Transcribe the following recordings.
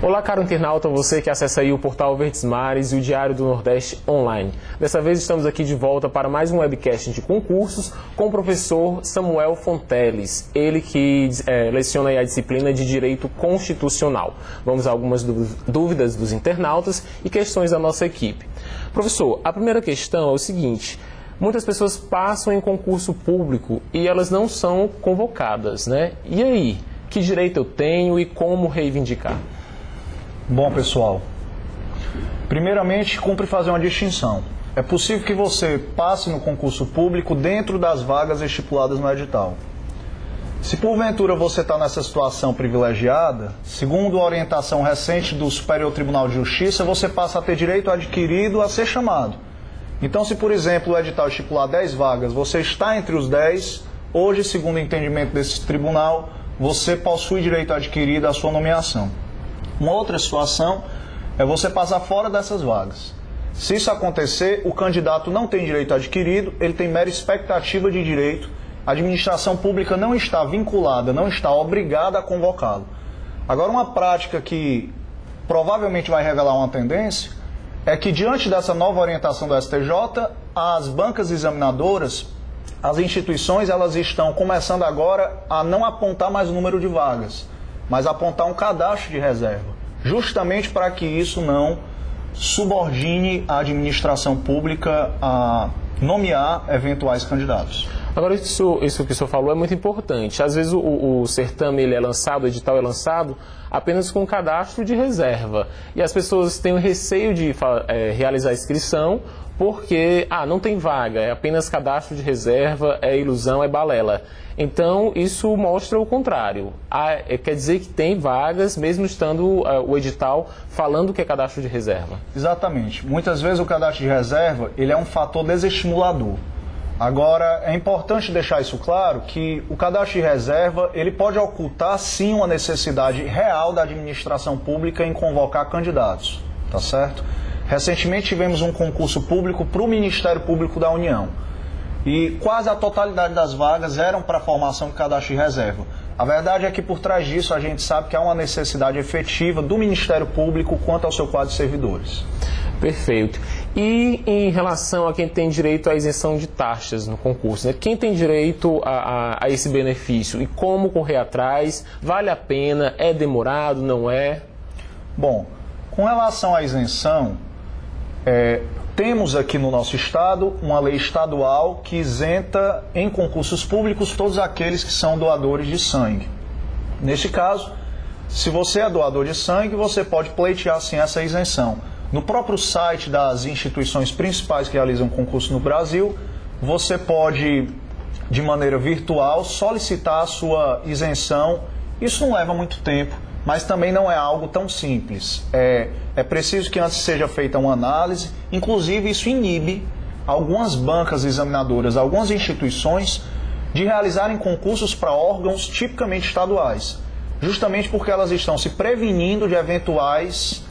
Olá, caro internauta, você que acessa aí o portal Verdes Mares e o Diário do Nordeste online. Dessa vez estamos aqui de volta para mais um webcast de concursos com o professor Samuel Fonteles, ele que leciona aí a disciplina de Direito Constitucional. Vamos a algumas dúvidas dos internautas e questões da nossa equipe. Professor, a primeira questão é o seguinte: muitas pessoas passam em concurso público e elas não são convocadas, né? E aí, que direito eu tenho e como reivindicar? Bom, pessoal, primeiramente cumpre fazer uma distinção. É possível que você passe no concurso público dentro das vagas estipuladas no edital. Se porventura você está nessa situação privilegiada, segundo a orientação recente do Superior Tribunal de Justiça, você passa a ter direito adquirido a ser chamado. Então, se por exemplo o edital estipular 10 vagas, você está entre os 10, hoje, segundo o entendimento desse tribunal, você possui direito adquirido à sua nomeação. Uma outra situação é você passar fora dessas vagas. Se isso acontecer, o candidato não tem direito adquirido, ele tem mera expectativa de direito. A administração pública não está vinculada, não está obrigada a convocá-lo. Agora, uma prática que provavelmente vai revelar uma tendência é que, diante dessa nova orientação do STJ, as bancas examinadoras, as instituições, elas estão começando agora a não apontar mais o número de vagas, mas apontar um cadastro de reserva, justamente para que isso não subordine a administração pública a nomear eventuais candidatos. Agora, isso que o senhor falou é muito importante. Às vezes o certame ele é lançado, o edital é lançado apenas com cadastro de reserva. E as pessoas têm o receio de realizar a inscrição porque não tem vaga, é apenas cadastro de reserva, é ilusão, é balela. Então, isso mostra o contrário. Quer dizer que tem vagas, mesmo estando o edital falando que é cadastro de reserva. Exatamente. Muitas vezes o cadastro de reserva ele é um fator desestimulador. Agora, é importante deixar isso claro, que o cadastro de reserva ele pode ocultar, sim, uma necessidade real da administração pública em convocar candidatos, tá certo? Recentemente tivemos um concurso público para o Ministério Público da União. E quase a totalidade das vagas eram para a formação de cadastro de reserva. A verdade é que por trás disso a gente sabe que há uma necessidade efetiva do Ministério Público quanto ao seu quadro de servidores. Perfeito. E em relação a quem tem direito à isenção de taxas no concurso, né? Quem tem direito a esse benefício e como correr atrás? Vale a pena? É demorado? Não é? Bom, com relação à isenção, temos aqui no nosso estado uma lei estadual que isenta em concursos públicos todos aqueles que são doadores de sangue. Neste caso, se você é doador de sangue, você pode pleitear sim essa isenção. No próprio site das instituições principais que realizam concurso no Brasil, você pode, de maneira virtual, solicitar a sua isenção. Isso não leva muito tempo, mas também não é algo tão simples. É preciso que antes seja feita uma análise, inclusive isso inibe algumas bancas examinadoras, algumas instituições, de realizarem concursos para órgãos tipicamente estaduais, justamente porque elas estão se prevenindo de eventuais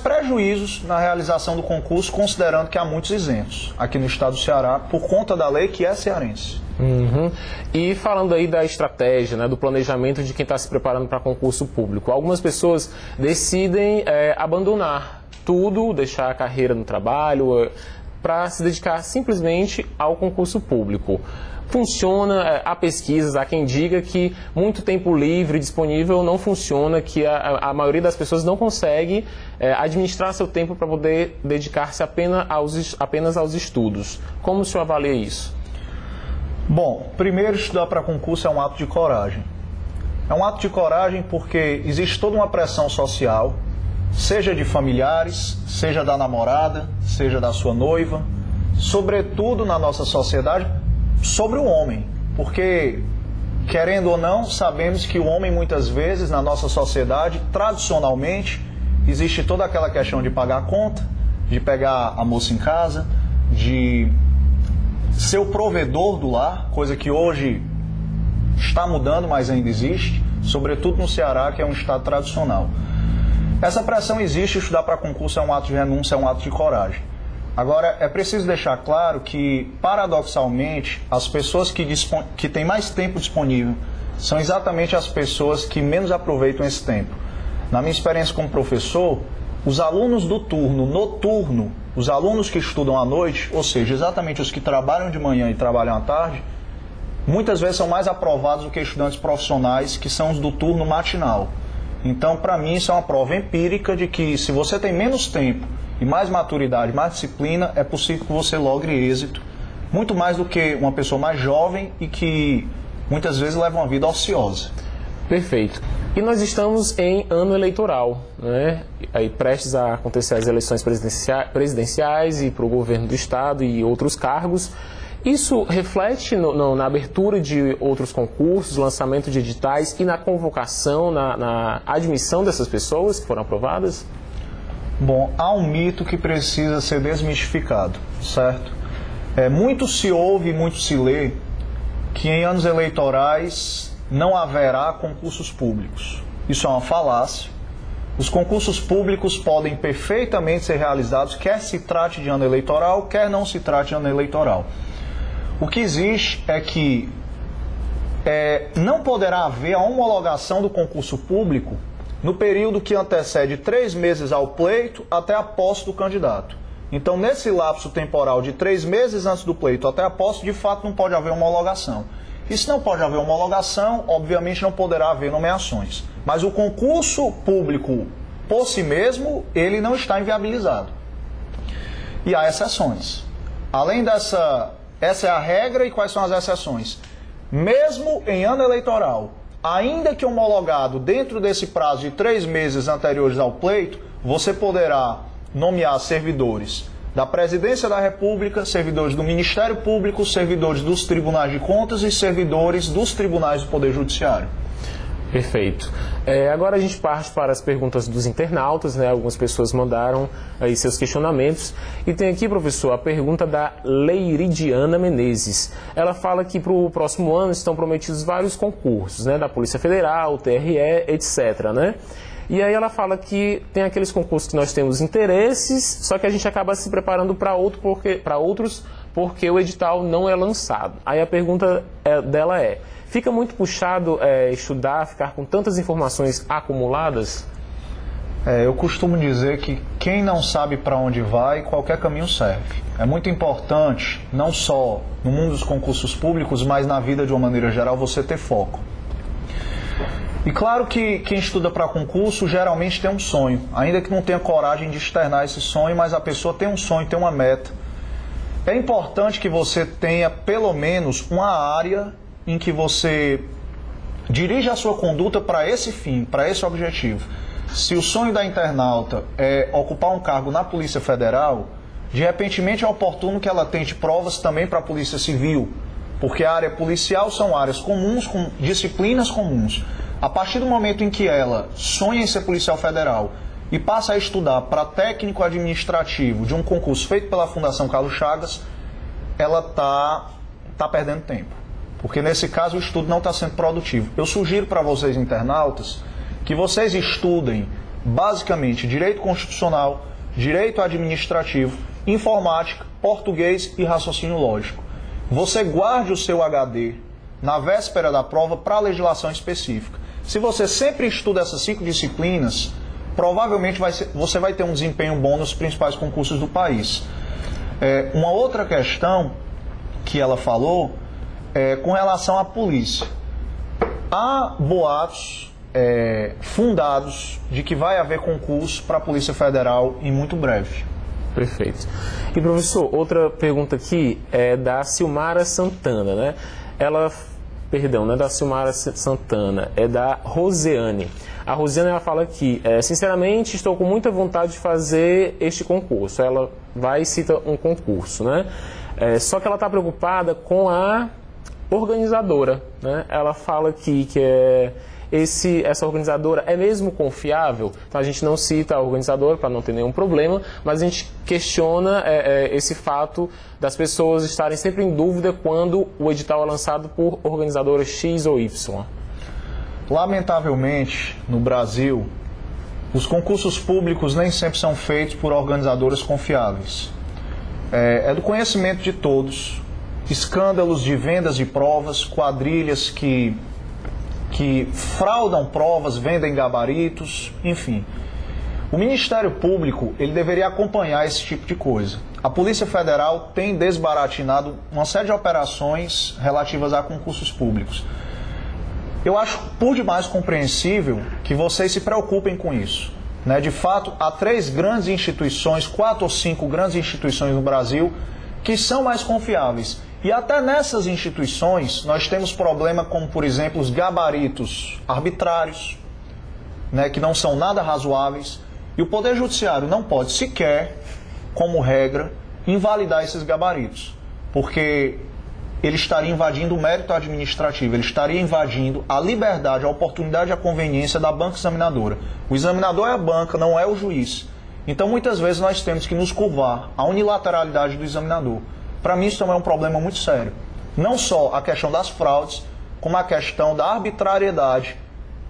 prejuízos na realização do concurso, considerando que há muitos isentos aqui no estado do Ceará, por conta da lei que é cearense. Uhum. E falando aí da estratégia, né, do planejamento de quem está se preparando para concurso público, algumas pessoas decidem abandonar tudo, deixar a carreira no trabalho, para se dedicar simplesmente ao concurso público. Funciona, há pesquisas, há quem diga que muito tempo livre disponível não funciona, que a maioria das pessoas não consegue administrar seu tempo para poder dedicar-se apenas aos estudos. Como o senhor avalia isso? Bom, primeiro, estudar para concurso é um ato de coragem. É um ato de coragem porque existe toda uma pressão social, seja de familiares, seja da namorada, seja da sua noiva, sobretudo na nossa sociedade, sobre o homem. Porque, querendo ou não, sabemos que o homem muitas vezes, na nossa sociedade, tradicionalmente, existe toda aquela questão de pagar a conta, de pegar a moça em casa, de ser o provedor do lar, coisa que hoje está mudando, mas ainda existe, sobretudo no Ceará, que é um estado tradicional. Essa pressão existe, estudar para concurso é um ato de renúncia, é um ato de coragem. Agora, é preciso deixar claro que, paradoxalmente, as pessoas que têm mais tempo disponível são exatamente as pessoas que menos aproveitam esse tempo. Na minha experiência como professor, os alunos do turno noturno, os alunos que estudam à noite, ou seja, exatamente os que trabalham de manhã e trabalham à tarde, muitas vezes são mais aprovados do que estudantes profissionais, que são os do turno matinal. Então, para mim, isso é uma prova empírica de que se você tem menos tempo e mais maturidade, mais disciplina, é possível que você logre êxito, muito mais do que uma pessoa mais jovem e que muitas vezes leva uma vida ociosa. Perfeito. E nós estamos em ano eleitoral, né? Aí prestes a acontecer as eleições presidenciais e para o governo do estado e outros cargos. Isso reflete na abertura de outros concursos, lançamento de editais e na convocação, na admissão dessas pessoas que foram aprovadas? Bom, há um mito que precisa ser desmistificado, certo? Muito se ouve e muito se lê que em anos eleitorais não haverá concursos públicos. Isso é uma falácia. Os concursos públicos podem perfeitamente ser realizados, quer se trate de ano eleitoral, quer não se trate de ano eleitoral. O que existe é que não poderá haver a homologação do concurso público no período que antecede 3 meses ao pleito até a posse do candidato. Então, nesse lapso temporal de 3 meses antes do pleito até a posse, de fato não pode haver homologação. E se não pode haver homologação, obviamente não poderá haver nomeações. Mas o concurso público, por si mesmo, ele não está inviabilizado. E há exceções. Além dessa... Essa é a regra e quais são as exceções? Mesmo em ano eleitoral, ainda que homologado dentro desse prazo de 3 meses anteriores ao pleito, você poderá nomear servidores da Presidência da República, servidores do Ministério Público, servidores dos Tribunais de Contas e servidores dos Tribunais do Poder Judiciário. Perfeito. Agora a gente parte para as perguntas dos internautas, né? Algumas pessoas mandaram aí seus questionamentos. E tem aqui, professor, a pergunta da Leiridiana Menezes. Ela fala que para o próximo ano estão prometidos vários concursos, né? Da Polícia Federal, TRE, etc., né? E aí ela fala que tem aqueles concursos que nós temos interesses, só que a gente acaba se preparando para outros porque o edital não é lançado. Aí a pergunta dela é: fica muito puxado estudar, ficar com tantas informações acumuladas? Eu costumo dizer que quem não sabe para onde vai, qualquer caminho serve. É muito importante, não só no mundo dos concursos públicos, mas na vida de uma maneira geral, você ter foco. E claro que quem estuda para concurso geralmente tem um sonho, ainda que não tenha coragem de externar esse sonho, mas a pessoa tem um sonho, tem uma meta. É importante que você tenha pelo menos uma área em que você dirija a sua conduta para esse fim, para esse objetivo. Se o sonho da internauta é ocupar um cargo na Polícia Federal, de repentemente é oportuno que ela tente provas também para a Polícia Civil, porque a área policial são áreas comuns, com disciplinas comuns. A partir do momento em que ela sonha em ser policial federal e passa a estudar para técnico administrativo de um concurso feito pela Fundação Carlos Chagas, ela tá perdendo tempo. Porque nesse caso o estudo não está sendo produtivo. Eu sugiro para vocês, internautas, que vocês estudem basicamente direito constitucional, direito administrativo, informática, português e raciocínio lógico. Você guarde o seu HD na véspera da prova para a legislação específica. Se você sempre estuda essas 5 disciplinas, provavelmente você vai ter um desempenho bom nos principais concursos do país. Uma outra questão que ela falou é com relação à polícia. Há boatos fundados de que vai haver concurso para a Polícia Federal em muito breve. Perfeito. E professor, outra pergunta aqui é da Silmara Santana, né? Não é da Silmara Santana, é da Roseane. A Roseane, ela fala aqui: sinceramente, estou com muita vontade de fazer este concurso. Ela vai e cita um concurso, né? Só que ela está preocupada com a organizadora, né? Ela fala aqui que essa organizadora é mesmo confiável. Então a gente não cita a organizadora para não ter nenhum problema, mas a gente questiona esse fato das pessoas estarem sempre em dúvida quando o edital é lançado por organizadora X ou Y. Lamentavelmente, no Brasil, os concursos públicos nem sempre são feitos por organizadoras confiáveis. É do conhecimento de todos escândalos de vendas de provas, quadrilhas que que fraudam provas, vendem gabaritos, enfim. O Ministério Público, ele deveria acompanhar esse tipo de coisa. A Polícia Federal tem desbaratinado uma série de operações relativas a concursos públicos. Eu acho por demais compreensível que vocês se preocupem com isso, né? De fato, há 3 grandes instituições, 4 ou 5 grandes instituições no Brasil que são mais confiáveis. E até nessas instituições nós temos problema como, por exemplo, os gabaritos arbitrários, né, que não são nada razoáveis. E o Poder Judiciário não pode sequer, como regra, invalidar esses gabaritos, porque ele estaria invadindo o mérito administrativo, ele estaria invadindo a liberdade, a oportunidade e a conveniência da banca examinadora. O examinador é a banca, não é o juiz. Então, muitas vezes, nós temos que nos curvar à unilateralidade do examinador. Para mim, isso também é um problema muito sério. Não só a questão das fraudes, como a questão da arbitrariedade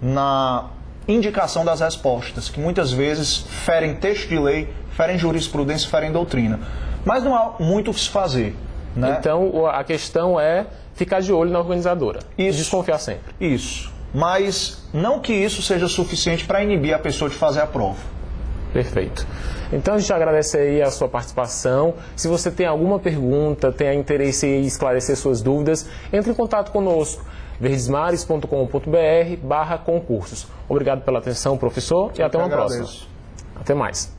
na indicação das respostas, que muitas vezes ferem texto de lei, ferem jurisprudência, ferem doutrina. Mas não há muito o que se fazer, né? Então, a questão é ficar de olho na organizadora. Isso. Desconfiar sempre. Isso. Mas não que isso seja suficiente para inibir a pessoa de fazer a prova. Perfeito. Então a gente agradece aí a sua participação. Se você tem alguma pergunta, tem interesse em esclarecer suas dúvidas, entre em contato conosco. verdesmares.com.br/concursos. Obrigado pela atenção, professor, e até uma próxima. Até mais.